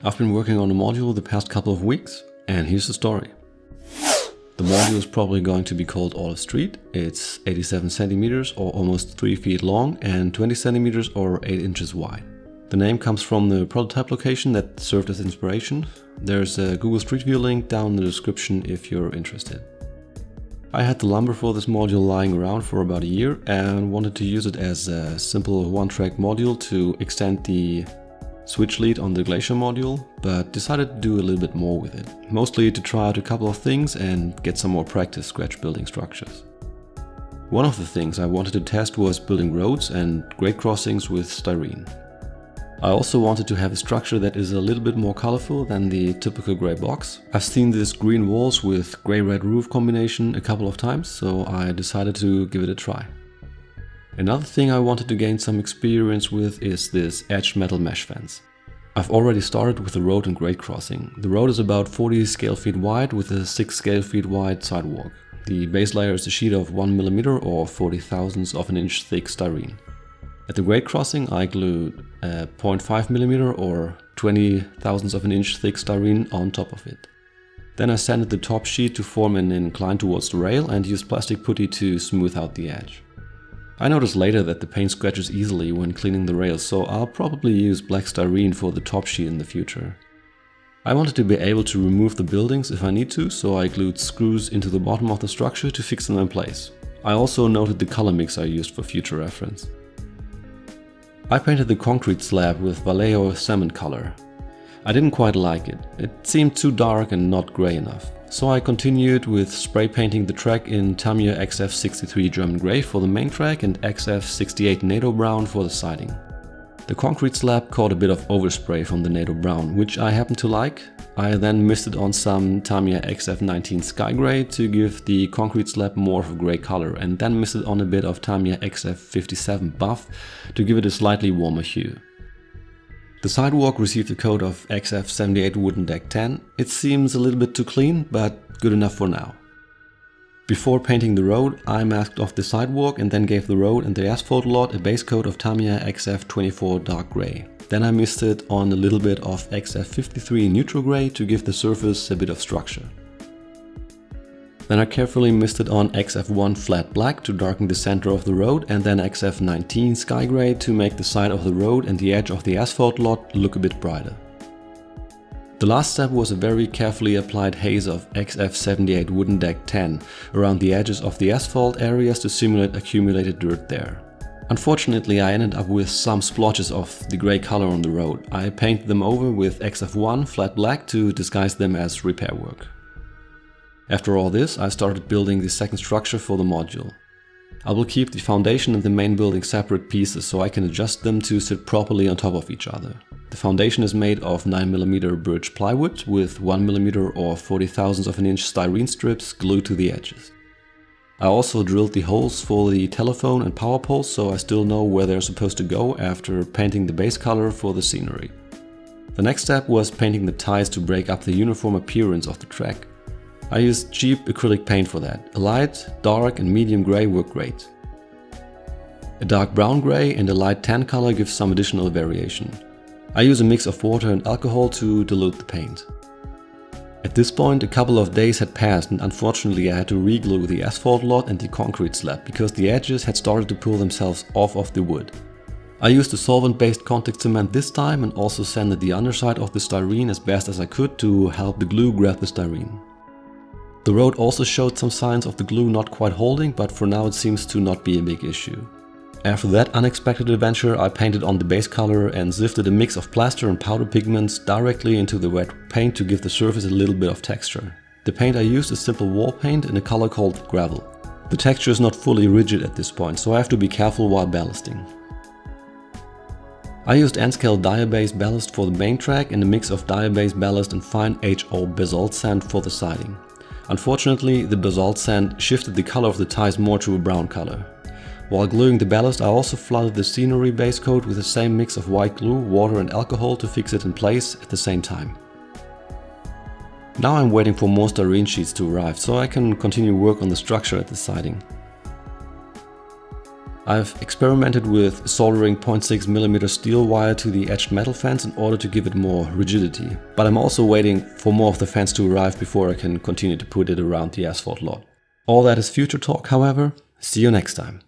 I've been working on a module the past couple of weeks, and here's the story. The module is probably going to be called Olive Street. It's 87 centimeters or almost 3 feet long and 20 centimeters or 8 inches wide. The name comes from the prototype location that served as inspiration. There's a Google Street View link down in the description if you're interested. I had the lumber for this module lying around for about a year and wanted to use it as a simple one-track module to extend the switch lead on the Glacier module, but decided to do a little bit more with it. Mostly to try out a couple of things and get some more practice scratch building structures. One of the things I wanted to test was building roads and grade crossings with styrene. I also wanted to have a structure that is a little bit more colorful than the typical gray box. I've seen this green walls with gray-red roof combination a couple of times, so I decided to give it a try. Another thing I wanted to gain some experience with is this edged metal mesh fence. I've already started with the road and grade crossing. The road is about 40 scale feet wide with a 6 scale feet wide sidewalk. The base layer is a sheet of 1 mm or 40 thousandths of an inch thick styrene. At the grade crossing I glued a 0.5 mm or 20 thousandths of an inch thick styrene on top of it. Then I sanded the top sheet to form an incline towards the rail and used plastic putty to smooth out the edge. I noticed later that the paint scratches easily when cleaning the rails, so I'll probably use black styrene for the top sheet in the future. I wanted to be able to remove the buildings if I need to, so I glued screws into the bottom of the structure to fix them in place. I also noted the color mix I used for future reference. I painted the concrete slab with Vallejo cement color. I didn't quite like it. It seemed too dark and not gray enough. So I continued with spray painting the track in Tamiya XF63 German Grey for the main track and XF68 NATO Brown for the siding. The concrete slab caught a bit of overspray from the NATO Brown, which I happen to like. I then misted on some Tamiya XF19 Sky Grey to give the concrete slab more of a grey color, and then misted on a bit of Tamiya XF57 Buff to give it a slightly warmer hue. The sidewalk received a coat of XF78 Wooden Deck 10. It seems a little bit too clean, but good enough for now. Before painting the road, I masked off the sidewalk and then gave the road and the asphalt lot a base coat of Tamiya XF24 Dark Grey. Then I misted on a little bit of XF53 Neutral Grey to give the surface a bit of structure. Then I carefully misted on XF1 Flat Black to darken the center of the road, and then XF19 Sky Grey to make the side of the road and the edge of the asphalt lot look a bit brighter. The last step was a very carefully applied haze of XF78 Wooden Deck 10 around the edges of the asphalt areas to simulate accumulated dirt there. Unfortunately, I ended up with some splotches of the grey color on the road. I painted them over with XF1 Flat Black to disguise them as repair work. After all this, I started building the second structure for the module. I will keep the foundation and the main building separate pieces so I can adjust them to sit properly on top of each other. The foundation is made of 9 mm birch plywood with 1 mm or 40 thousandths of an inch styrene strips glued to the edges. I also drilled the holes for the telephone and power poles, so I still know where they're supposed to go after painting the base color for the scenery. The next step was painting the ties to break up the uniform appearance of the track. I used cheap acrylic paint for that. A light, dark and medium grey work great. A dark brown grey and a light tan color gives some additional variation. I use a mix of water and alcohol to dilute the paint. At this point a couple of days had passed and unfortunately I had to re-glue the asphalt lot and the concrete slab because the edges had started to pull themselves off of the wood. I used a solvent-based contact cement this time and also sanded the underside of the styrene as best as I could to help the glue grab the styrene. The road also showed some signs of the glue not quite holding, but for now it seems to not be a big issue. After that unexpected adventure, I painted on the base color and sifted a mix of plaster and powder pigments directly into the wet paint to give the surface a little bit of texture. The paint I used is simple wall paint in a color called gravel. The texture is not fully rigid at this point, so I have to be careful while ballasting. I used N-scale dia-based ballast for the main track and a mix of dia-based ballast and fine HO basalt sand for the siding. Unfortunately, the basalt sand shifted the color of the ties more to a brown color. While gluing the ballast, I also flooded the scenery base coat with the same mix of white glue, water and alcohol to fix it in place at the same time. Now I'm waiting for more styrene sheets to arrive so I can continue work on the structure at the siding. I've experimented with soldering 0.6mm steel wire to the edged metal fence in order to give it more rigidity. But I'm also waiting for more of the fence to arrive before I can continue to put it around the asphalt lot. All that is future talk, however. See you next time.